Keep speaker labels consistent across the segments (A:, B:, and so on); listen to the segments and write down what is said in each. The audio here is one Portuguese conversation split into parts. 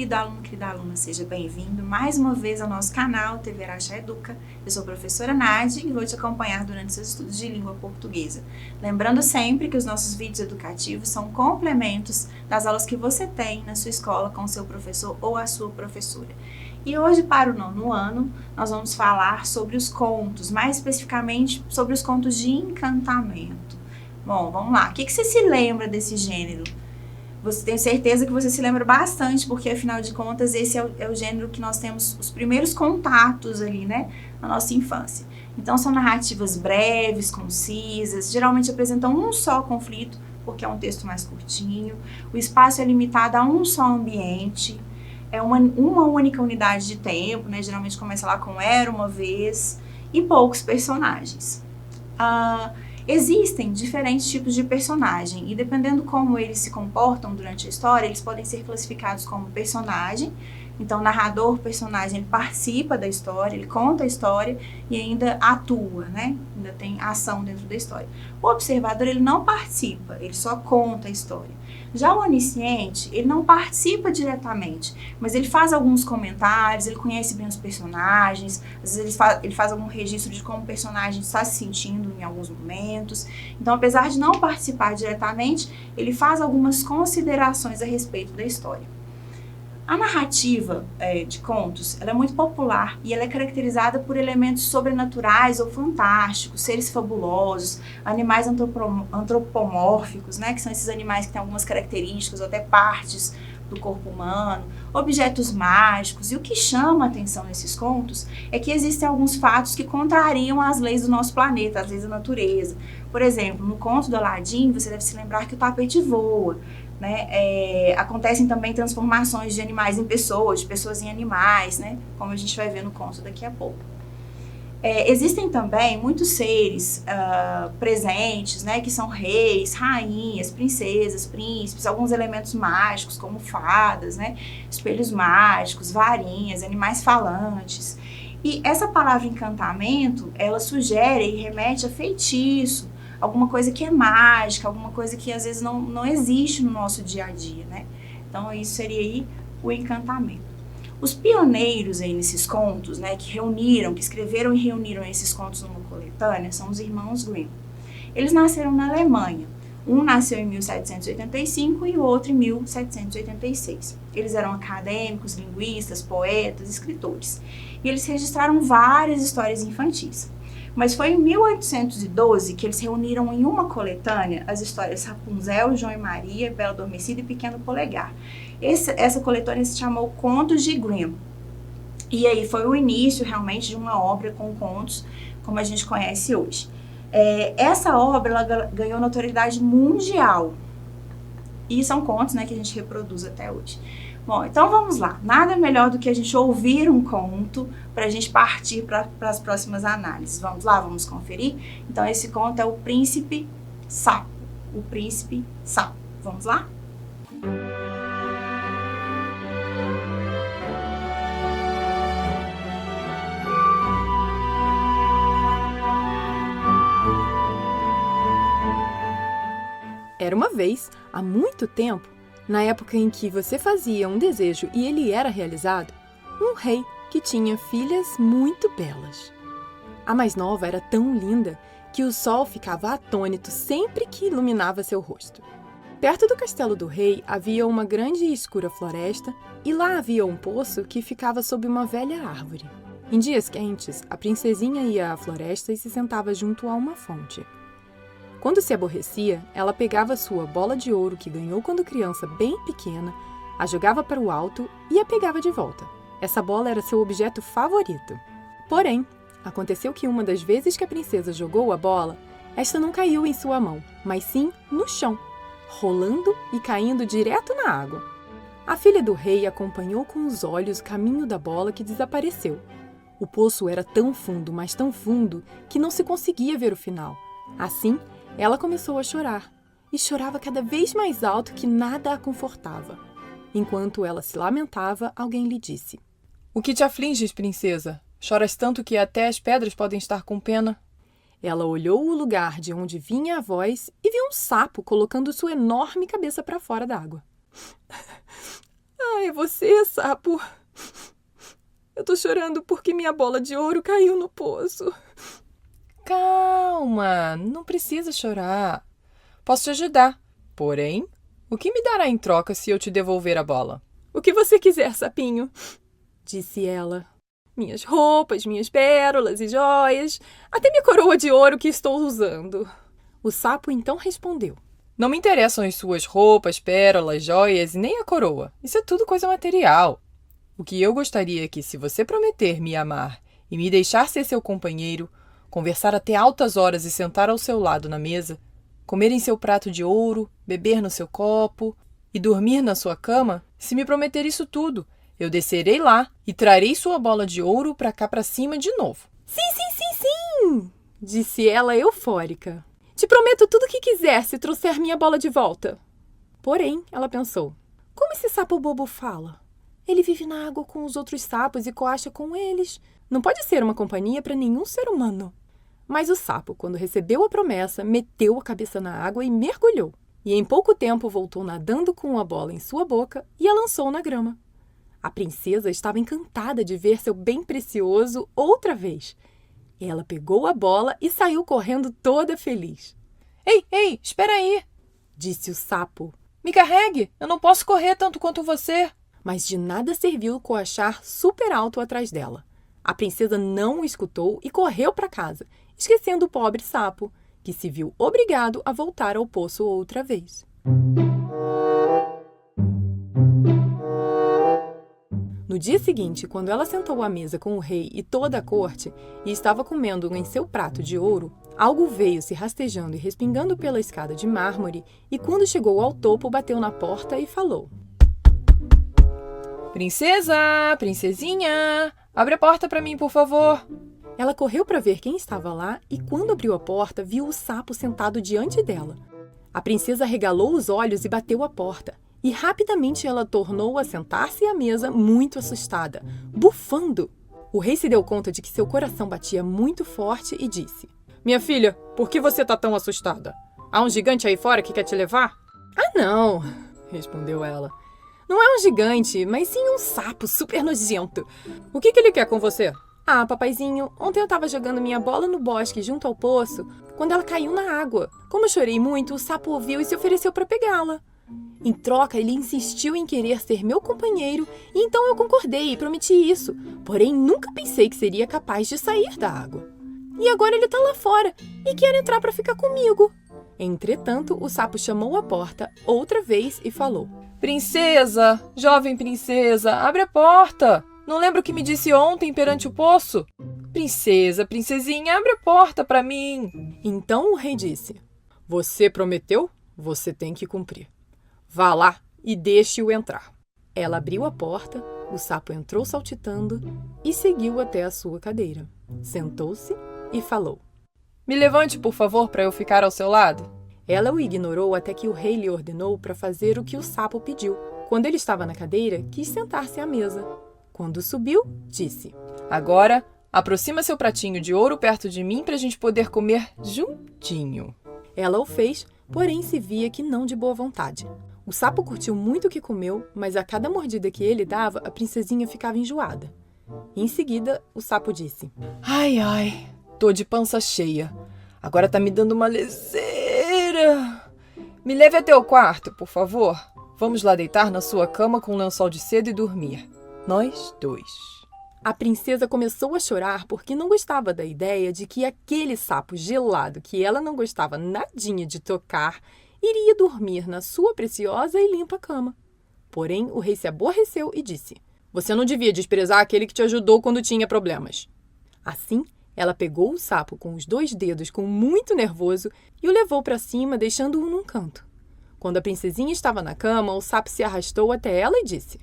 A: querida aluna, seja bem-vindo mais uma vez ao nosso canal TV Araxá Educa. Eu sou a professora Nádia e vou te acompanhar durante seus estudos de língua portuguesa. Lembrando sempre que os nossos vídeos educativos são complementos das aulas que você tem na sua escola com o seu professor ou a sua professora. E hoje, para o 9º ano, nós vamos falar sobre os contos, mais especificamente sobre os contos de encantamento. Bom, vamos lá. O que você se lembra desse gênero? Tenho certeza que você se lembra bastante, porque afinal de contas esse é o gênero que nós temos os primeiros contatos ali, né, na nossa infância. Então são narrativas breves, concisas, geralmente apresentam um só conflito, porque é um texto mais curtinho, o espaço é limitado a um só ambiente, é uma única unidade de tempo, né, geralmente começa lá com era uma vez, e poucos personagens. Existem diferentes tipos de personagem e dependendo como eles se comportam durante a história, eles podem ser classificados como personagem. Então, o narrador, personagem, ele participa da história, ele conta a história e ainda atua, né? Ainda tem ação dentro da história. O observador, ele não participa, ele só conta a história. Já o onisciente, ele não participa diretamente, mas ele faz alguns comentários, ele conhece bem os personagens, às vezes ele faz algum registro de como o personagem está se sentindo em alguns momentos. Então, apesar de não participar diretamente, ele faz algumas considerações a respeito da história. A narrativa de contos, ela é muito popular e ela é caracterizada por elementos sobrenaturais ou fantásticos, seres fabulosos, animais antropomórficos, né, que são esses animais que têm algumas características ou até partes do corpo humano, objetos mágicos. E o que chama a atenção nesses contos é que existem alguns fatos que contrariam as leis do nosso planeta, as leis da natureza. Por exemplo, no conto do Aladim, você deve se lembrar que o tapete voa. Né? Acontecem também transformações de animais em pessoas, de pessoas em animais, né? Como a gente vai ver no conto daqui a pouco. Existem também muitos seres presentes, né? Que são reis, rainhas, princesas, príncipes, alguns elementos mágicos como fadas, né? Espelhos mágicos, varinhas, animais falantes. E essa palavra encantamento, ela sugere e remete a feitiço, alguma coisa que é mágica, alguma coisa que às vezes não existe no nosso dia a dia, né? Então isso seria aí o encantamento. Os pioneiros aí nesses contos, né, que escreveram e reuniram esses contos numa coletânea, são os irmãos Grimm. Eles nasceram na Alemanha. Um nasceu em 1785 e o outro em 1786. Eles eram acadêmicos, linguistas, poetas, escritores. E eles registraram várias histórias infantis. Mas foi em 1812 que eles reuniram em uma coletânea as histórias Rapunzel, João e Maria, Bela Adormecida e Pequeno Polegar. Essa coletânea se chamou Contos de Grimm. E aí foi o início realmente de uma obra com contos como a gente conhece hoje. Essa obra ela ganhou notoriedade mundial. E são contos, né, que a gente reproduz até hoje. Bom, então vamos lá. Nada melhor do que a gente ouvir um conto para a gente partir para as próximas análises. Vamos lá, vamos conferir? Então esse conto é O Príncipe Sapo. O Príncipe Sapo. Vamos lá?
B: Era uma vez, há muito tempo, na época em que você fazia um desejo e ele era realizado, um rei que tinha filhas muito belas. A mais nova era tão linda que o sol ficava atônito sempre que iluminava seu rosto. Perto do castelo do rei havia uma grande e escura floresta e lá havia um poço que ficava sob uma velha árvore. Em dias quentes, a princesinha ia à floresta e se sentava junto a uma fonte. Quando se aborrecia, ela pegava sua bola de ouro que ganhou quando criança bem pequena, a jogava para o alto e a pegava de volta. Essa bola era seu objeto favorito. Porém, aconteceu que uma das vezes que a princesa jogou a bola, esta não caiu em sua mão, mas sim no chão, rolando e caindo direto na água. A filha do rei acompanhou com os olhos o caminho da bola que desapareceu. O poço era tão fundo, mas tão fundo, que não se conseguia ver o final. Assim, ela começou a chorar, e chorava cada vez mais alto que nada a confortava. Enquanto ela se lamentava, alguém lhe disse:
C: "O que te afliges, princesa? Choras tanto que até as pedras podem estar com pena?"
B: Ela olhou o lugar de onde vinha a voz e viu um sapo colocando sua enorme cabeça para fora da água. É você, sapo. Eu tô chorando porque minha bola de ouro caiu no poço.
C: Calma, não precisa chorar. Posso te ajudar. Porém, o que me dará em troca se eu te devolver a bola?
B: O que você quiser, sapinho, disse ela. Minhas roupas, minhas pérolas e joias, até minha coroa de ouro que estou usando. O sapo então respondeu.
C: Não me interessam as suas roupas, pérolas, joias e nem a coroa. Isso é tudo coisa material. O que eu gostaria é que, se você prometer me amar e me deixar ser seu companheiro, conversar até altas horas e sentar ao seu lado na mesa, comer em seu prato de ouro, beber no seu copo e dormir na sua cama, se me prometer isso tudo, eu descerei lá e trarei sua bola de ouro para cá para cima de novo.
B: Sim, disse ela eufórica. Te prometo tudo o que quiser se trouxer minha bola de volta. Porém, ela pensou, como esse sapo bobo fala? Ele vive na água com os outros sapos e coacha com eles. Não pode ser uma companhia para nenhum ser humano. Mas o sapo, quando recebeu a promessa, meteu a cabeça na água e mergulhou. E em pouco tempo voltou nadando com a bola em sua boca e a lançou na grama. A princesa estava encantada de ver seu bem precioso outra vez. Ela pegou a bola e saiu correndo toda feliz.
C: Ei, espera aí,
B: disse o sapo.
C: Me carregue, eu não posso correr tanto quanto você.
B: Mas de nada serviu coachar super alto atrás dela. A princesa não o escutou e correu para casa, esquecendo o pobre sapo, que se viu obrigado a voltar ao poço outra vez. No dia seguinte, quando ela sentou à mesa com o rei e toda a corte e estava comendo em seu prato de ouro, algo veio se rastejando e respingando pela escada de mármore e, quando chegou ao topo, bateu na porta e falou:
C: Princesa, princesinha, abre a porta para mim, por favor.
B: Ela correu para ver quem estava lá e, quando abriu a porta, viu o sapo sentado diante dela. A princesa regalou os olhos e bateu a porta. E rapidamente ela tornou a sentar-se à mesa, muito assustada, bufando. O rei se deu conta de que seu coração batia muito forte e disse:
C: Minha filha, por que você está tão assustada? Há um gigante aí fora que quer te levar?
B: Ah, não, respondeu ela. Não é um gigante, mas sim um sapo super nojento.
C: O que ele quer com você?
B: Ah, papaizinho, ontem eu estava jogando minha bola no bosque junto ao poço, quando ela caiu na água. Como eu chorei muito, o sapo ouviu e se ofereceu para pegá-la. Em troca, ele insistiu em querer ser meu companheiro, e então eu concordei e prometi isso. Porém, nunca pensei que seria capaz de sair da água. E agora ele está lá fora e quer entrar para ficar comigo. Entretanto, o sapo chamou a porta outra vez e falou:
C: Princesa, jovem princesa, abre a porta! Não lembra o que me disse ontem perante o poço? Princesa, princesinha, abre a porta para mim!
B: Então o rei disse:
C: Você prometeu? Você tem que cumprir. Vá lá e deixe-o entrar.
B: Ela abriu a porta, o sapo entrou saltitando e seguiu até a sua cadeira. Sentou-se e falou:
C: Me levante, por favor, para eu ficar ao seu lado.
B: Ela o ignorou até que o rei lhe ordenou para fazer o que o sapo pediu. Quando ele estava na cadeira, quis sentar-se à mesa. Quando subiu, disse:
C: Agora, aproxima seu pratinho de ouro perto de mim para a gente poder comer juntinho.
B: Ela o fez, porém se via que não de boa vontade. O sapo curtiu muito o que comeu, mas a cada mordida que ele dava, a princesinha ficava enjoada. Em seguida, o sapo disse:
C: Ai, tô de pança cheia. Agora tá me dando uma leseira. Me leve até o quarto, por favor. Vamos lá deitar na sua cama com um lençol de seda e dormir. Nós dois.
B: A princesa começou a chorar porque não gostava da ideia de que aquele sapo gelado que ela não gostava nadinha de tocar iria dormir na sua preciosa e limpa cama. Porém, o rei se aborreceu e disse:
C: Você não devia desprezar aquele que te ajudou quando tinha problemas.
B: Assim, ela pegou o sapo com os 2 dedos com muito nervoso e o levou para cima, deixando-o num canto. Quando a princesinha estava na cama, o sapo se arrastou até ela e disse: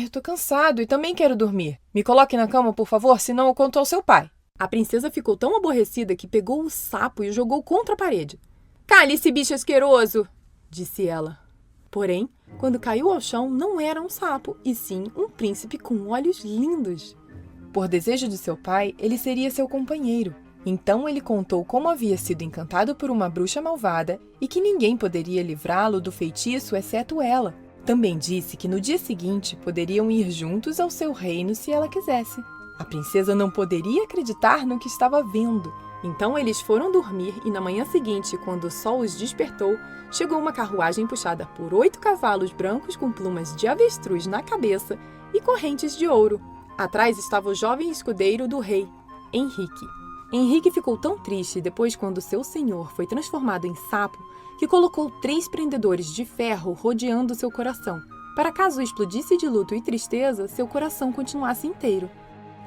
C: Eu tô cansado e também quero dormir. Me coloque na cama, por favor, senão eu conto ao seu pai.
B: A princesa ficou tão aborrecida que pegou o sapo e o jogou contra a parede. Cale-se, bicho asqueroso, disse ela. Porém, quando caiu ao chão, não era um sapo, e sim um príncipe com olhos lindos.
C: Por desejo de seu pai, ele seria seu companheiro. Então ele contou como havia sido encantado por uma bruxa malvada e que ninguém poderia livrá-lo do feitiço exceto ela. também disse que no dia seguinte poderiam ir juntos ao seu reino se ela quisesse. A princesa não poderia acreditar no que estava vendo. Então eles foram dormir e na manhã seguinte, quando o sol os despertou, chegou uma carruagem puxada por 8 cavalos brancos com plumas de avestruz na cabeça e correntes de ouro. Atrás estava o jovem escudeiro do rei, Henrique. Henrique ficou tão triste depois quando seu senhor foi transformado em sapo que colocou 3 prendedores de ferro rodeando seu coração, para caso explodisse de luto e tristeza, seu coração continuasse inteiro.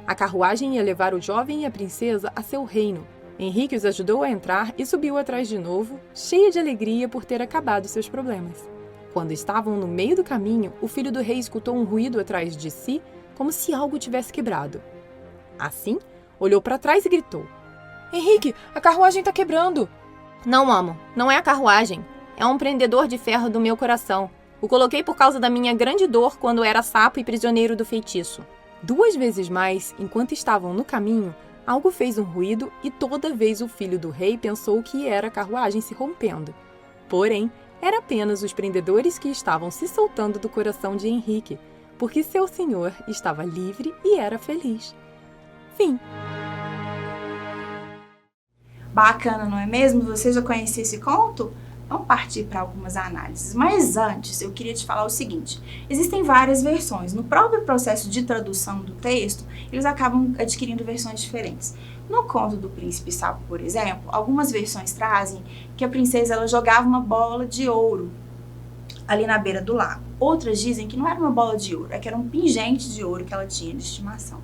C: A carruagem ia levar o jovem e a princesa a seu reino. Henrique os ajudou a entrar e subiu atrás de novo, cheia de alegria por ter acabado seus problemas. Quando estavam no meio do caminho, o filho do rei escutou um ruído atrás de si, como se algo tivesse quebrado. Assim, olhou para trás e gritou: "Henrique, a carruagem está quebrando!"
D: "Não, amo, não é a carruagem. É um prendedor de ferro do meu coração. O coloquei por causa da minha grande dor quando era sapo e prisioneiro do feitiço."
C: 2 vezes mais, enquanto estavam no caminho, algo fez um ruído e toda vez o filho do rei pensou que era a carruagem se rompendo. Porém, era apenas os prendedores que estavam se soltando do coração de Henrique, porque seu senhor estava livre e era feliz. Fim.
A: Bacana, não é mesmo? Você já conhecia esse conto? Vamos partir para algumas análises. Mas antes, eu queria te falar o seguinte. Existem várias versões. No próprio processo de tradução do texto, eles acabam adquirindo versões diferentes. No conto do Príncipe Sapo, por exemplo, algumas versões trazem que a princesa ela jogava uma bola de ouro ali na beira do lago. Outras dizem que não era uma bola de ouro, é que era um pingente de ouro que ela tinha de estimação.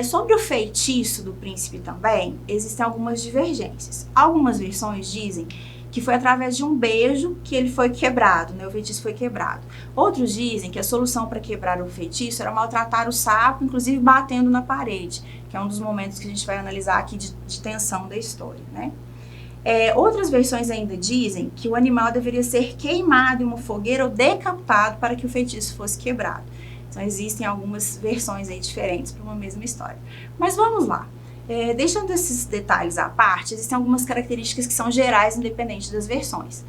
A: Sobre o feitiço do príncipe também, existem algumas divergências. Algumas versões dizem que foi através de um beijo que ele foi quebrado, né? O feitiço foi quebrado. Outros dizem que a solução para quebrar o feitiço era maltratar o sapo, inclusive batendo na parede, que é um dos momentos que a gente vai analisar aqui de tensão da história, né? Outras versões ainda dizem que o animal deveria ser queimado em uma fogueira ou decapitado para que o feitiço fosse quebrado. Então existem algumas versões aí diferentes para uma mesma história. Mas vamos lá. Deixando esses detalhes à parte, existem algumas características que são gerais, independente das versões.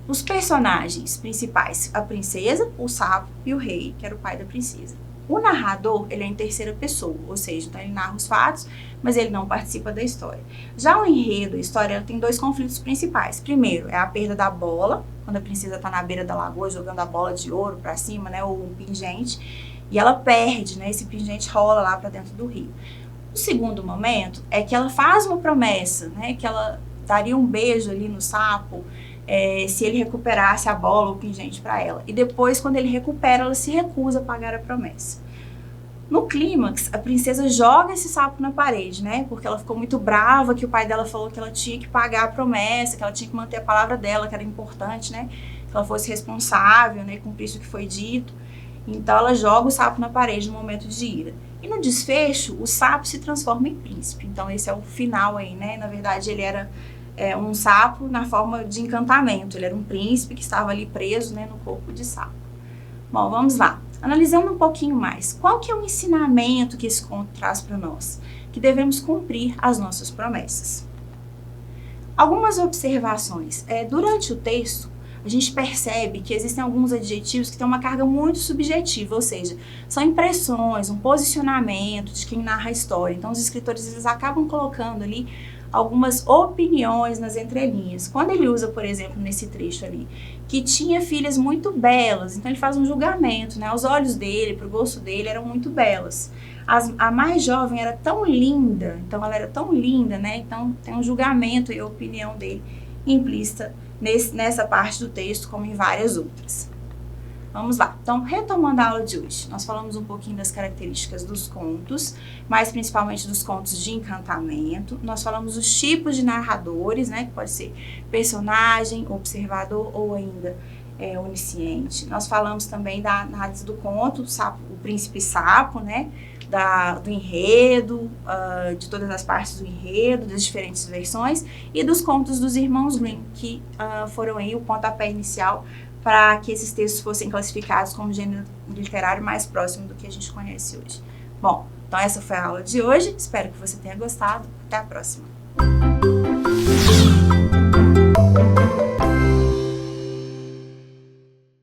A: Os personagens principais, a princesa, o sapo e o rei, que era o pai da princesa. O narrador, ele é em terceira pessoa, ou seja, então ele narra os fatos, mas ele não participa da história. Já o enredo, a história, ela tem 2 conflitos principais. Primeiro, é a perda da bola, quando a princesa está na beira da lagoa jogando a bola de ouro para cima, né, ou um pingente, e ela perde, né, esse pingente rola lá para dentro do rio. O segundo momento é que ela faz uma promessa, né, que ela daria um beijo ali no sapo se ele recuperasse a bola ou o pingente para ela. E depois, quando ele recupera, ela se recusa a pagar a promessa. No clímax, a princesa joga esse sapo na parede, né, porque ela ficou muito brava que o pai dela falou que ela tinha que pagar a promessa, que ela tinha que manter a palavra dela, que era importante, né, que ela fosse responsável, né, cumprisse o que foi dito. Então ela joga o sapo na parede no momento de ira. E no desfecho, o sapo se transforma em príncipe. Então esse é o final aí, né? Na verdade, ele era um sapo na forma de encantamento. Ele era um príncipe que estava ali preso, né, no corpo de sapo. Bom, vamos lá. Analisando um pouquinho mais. Qual que é o ensinamento que esse conto traz para nós? Que devemos cumprir as nossas promessas. Algumas observações. Durante o texto, a gente percebe que existem alguns adjetivos que têm uma carga muito subjetiva, ou seja, são impressões, um posicionamento de quem narra a história. Então, os escritores eles acabam colocando ali algumas opiniões nas entrelinhas. Quando ele usa, por exemplo, nesse trecho ali, que tinha filhas muito belas, então ele faz um julgamento, né? Aos olhos dele, pro gosto dele, eram muito belas. A mais jovem era tão linda, então ela era tão linda, né? Então tem um julgamento e a opinião dele implícita nessa parte do texto, como em várias outras. Vamos lá. Então, retomando a aula de hoje, nós falamos um pouquinho das características dos contos, mais principalmente dos contos de encantamento. Nós falamos os tipos de narradores, né, que pode ser personagem, observador ou ainda onisciente. Nós falamos também da análise do conto, o príncipe sapo, né, do enredo, de todas as partes do enredo, das diferentes versões, e dos contos dos irmãos Grimm, que foram aí o pontapé inicial para que esses textos fossem classificados como gênero literário mais próximo do que a gente conhece hoje. Bom, então essa foi a aula de hoje, espero que você tenha gostado, até a próxima!